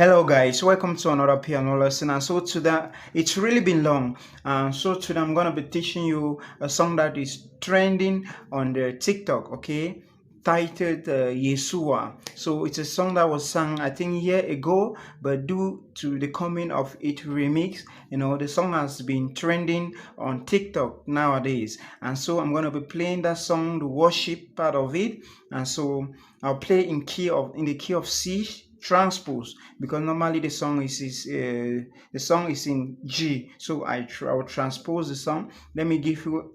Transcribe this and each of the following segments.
Hello guys, welcome to another piano lesson. And so today it's really been long. So today I'm gonna be teaching you a song that is trending on the TikTok, okay? Titled Yeshua. So it's a song that was sung I think a year ago, but due to the coming of it remix, the song has been trending on TikTok nowadays. And so I'm gonna be playing that song, the worship part of it. And so I'll play in the key of C transpose, because normally the song is in G. So I will transpose the song. Let me give you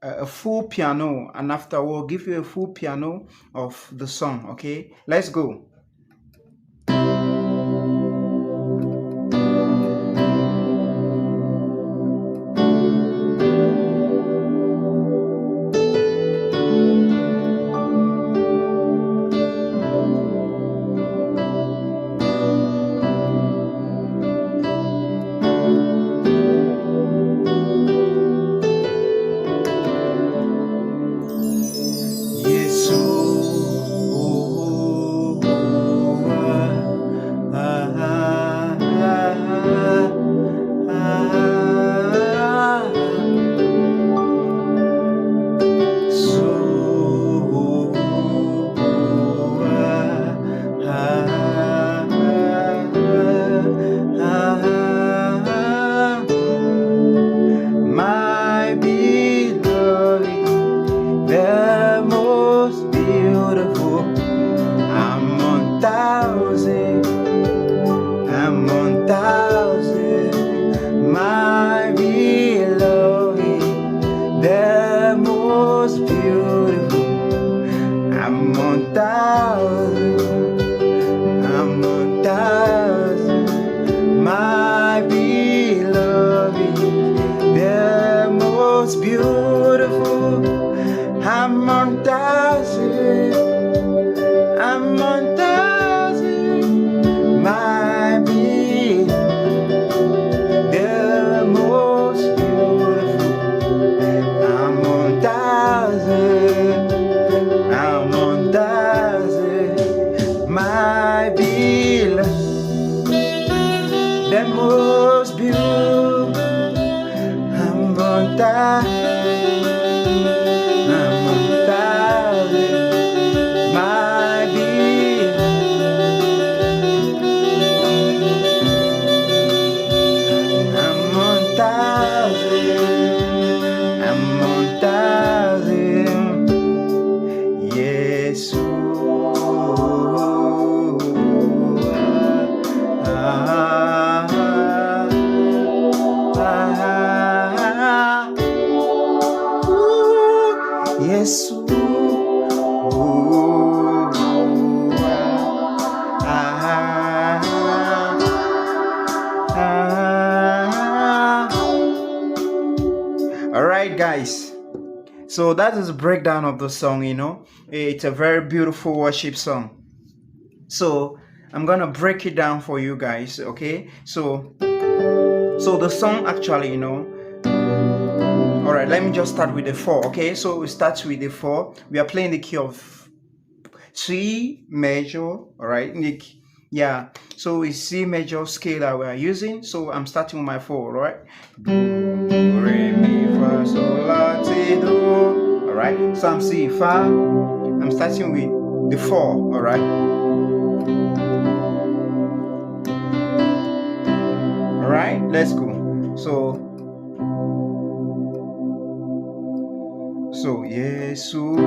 a full piano, and after I will give you a full piano of the song. Okay, let's go. My beloved, the most beautiful, among thousands, among thousands. My beloved, the most beautiful, among thousands, among thousands. My beloved, the most beautiful, among thousands, among thousands. My beloved, the most beautiful, among thousands, among thousands. My beloved, among thousands, among thousands. Yeshua. Yes. All right, guys. So that is a breakdown of the song. It's a very beautiful worship song. So I'm gonna break it down for you guys. Okay. So the song actually, all right, let me just start with the 4. Okay, so we start with the 4. We are playing the key of C major. All right, so it's C major scale that we are using. So I'm starting with my 4. All right, do re mi fa sol la ti do. All right, so I'm C fa. I'm starting with the 4. All right. All right, let's go. So Yesu.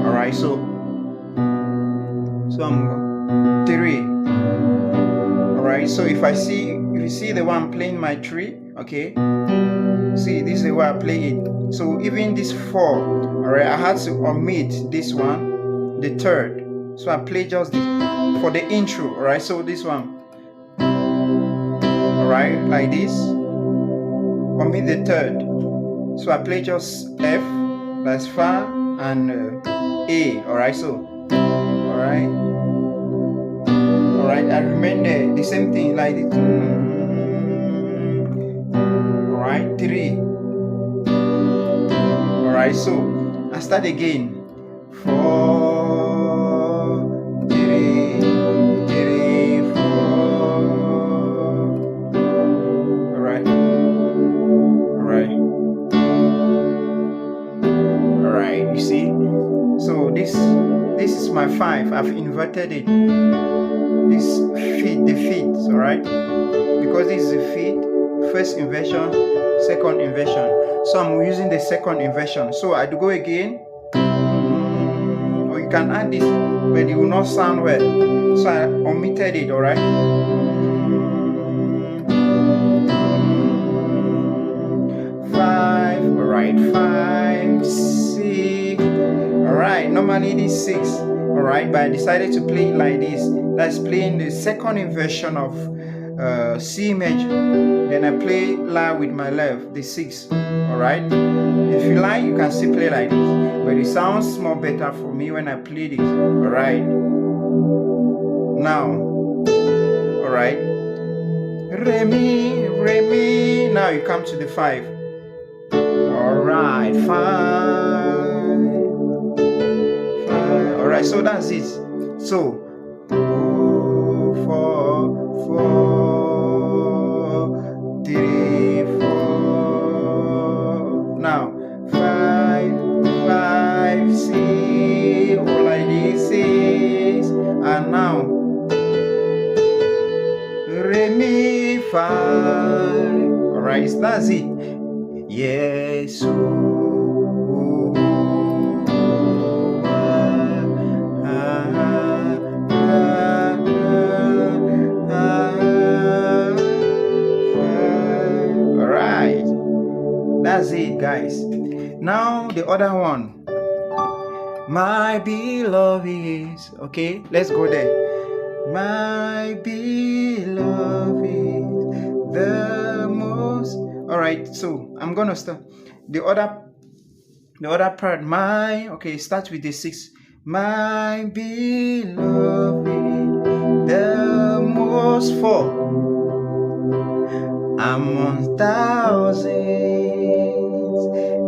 All right, so I'm 3. All right, so if you see the one playing my 3, okay, see, this is the way I play it. So even this 4, all right, I had to omit this one, the 3rd. So I play just this for the intro. All right, so this one, all right, like this. Omit the 3rd. So I play just F, that's Fa, and A. All right, so all right, I remain the same thing like it. All right, 3. All right, so I start again. 4. This is my 5. I've inverted it. This the fifth, all right? Because this is the fifth, first inversion, second inversion. So I'm using the second inversion. So I do go again. Or you can add this, but it will not sound well. So I omitted it, all right? 5, all right, 5, 6. All right, normally it is 6, all right, but I decided to play it like this. That's playing the second inversion of C major. Then I play La with my left, the 6, all right. If you like, you can still play like this, but it sounds more better for me when I play this, all right. Now, all right, Re mi, Re mi. Now you come to the 5. All right, 5. All right, so that's it. So 4, 4, 3, 4. Now 5, 5, 6. All like this, 6. And now Re mi 5. All right, that's it. Yes. Alright, that's it, guys. Now the other one. My beloved is, okay, let's go there. My beloved is the most. All right, so I'm gonna start the other part. My, okay, start with the 6. My beloved, the most 4 among thousands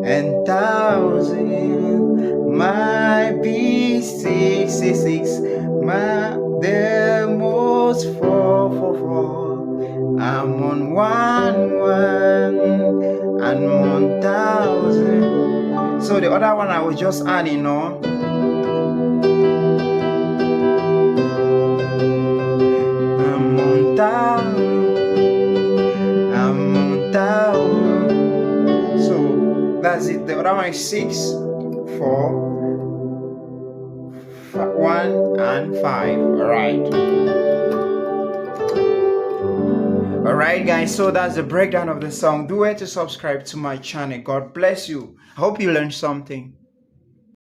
and thousands. My B6, my the most 4, 4, 4. I'm on 1, 1 and 1,000. So the other one I was just adding on. I'm on 1,000. So that's it. The other one is 6, 4, 1 and 5. Alright guys, so that's the breakdown of the song. Do it to subscribe to my channel. God bless you. I hope you learned something.